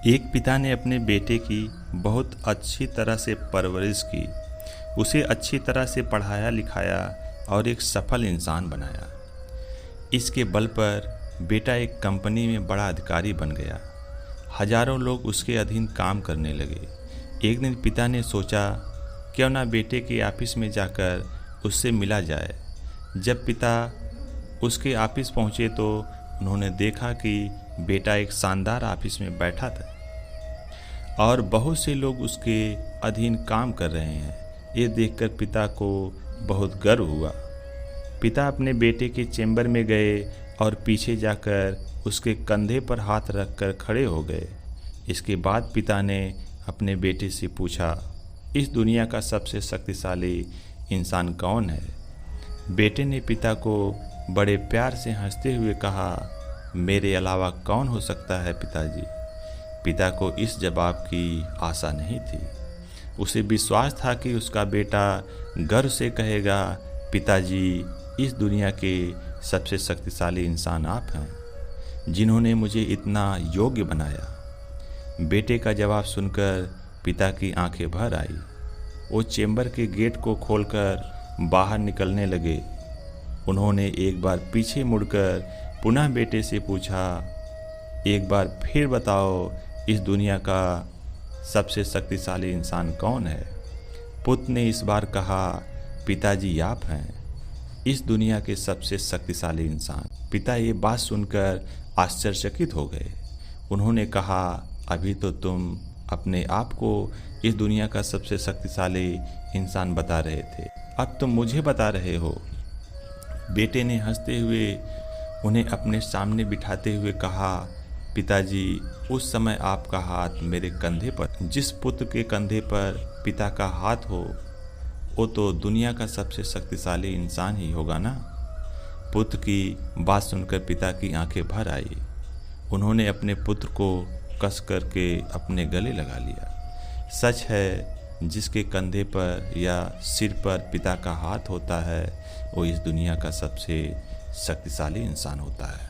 एक पिता ने अपने बेटे की बहुत अच्छी तरह से परवरिश की, उसे अच्छी तरह से पढ़ाया लिखाया और एक सफल इंसान बनाया। इसके बल पर बेटा एक कंपनी में बड़ा अधिकारी बन गया। हजारों लोग उसके अधीन काम करने लगे। एक दिन पिता ने सोचा, क्यों ना बेटे के ऑफिस में जाकर उससे मिला जाए। जब पिता उसके ऑफिस पहुंचे तो उन्होंने देखा कि बेटा एक शानदार ऑफिस में बैठा था और बहुत से लोग उसके अधीन काम कर रहे हैं। ये देखकर पिता को बहुत गर्व हुआ। पिता अपने बेटे के चेंबर में गए और पीछे जाकर उसके कंधे पर हाथ रखकर खड़े हो गए। इसके बाद पिता ने अपने बेटे से पूछा, इस दुनिया का सबसे शक्तिशाली इंसान कौन है? बेटे ने पिता को बड़े प्यार से हंसते हुए कहा, मेरे अलावा कौन हो सकता है पिताजी। पिता को इस जवाब की आशा नहीं थी। उसे विश्वास था कि उसका बेटा गर्व से कहेगा, पिताजी, इस दुनिया के सबसे शक्तिशाली इंसान आप हैं, जिन्होंने मुझे इतना योग्य बनाया। बेटे का जवाब सुनकर पिता की आंखें भर आई। वो चेंबर के गेट को खोलकर बाहर निकलने लगे। उन्होंने एक बार पीछे मुड़कर पुनः बेटे से पूछा, एक बार फिर बताओ, इस दुनिया का सबसे शक्तिशाली इंसान कौन है? पुत्र ने इस बार कहा, पिताजी, आप हैं इस दुनिया के सबसे शक्तिशाली इंसान। पिता ये बात सुनकर आश्चर्यचकित हो गए। उन्होंने कहा, अभी तो तुम अपने आप को इस दुनिया का सबसे शक्तिशाली इंसान बता रहे थे, अब तुम मुझे बता रहे हो। बेटे ने हंसते हुए उन्हें अपने सामने बिठाते हुए कहा, पिताजी, उस समय आपका हाथ मेरे कंधे पर, जिस पुत्र के कंधे पर पिता का हाथ हो वो तो दुनिया का सबसे शक्तिशाली इंसान ही होगा ना। पुत्र की बात सुनकर पिता की आंखें भर आई। उन्होंने अपने पुत्र को कस करके अपने गले लगा लिया। सच है, जिसके कंधे पर या सिर पर पिता का हाथ होता है वो इस दुनिया का सबसे शक्तिशाली इंसान होता है।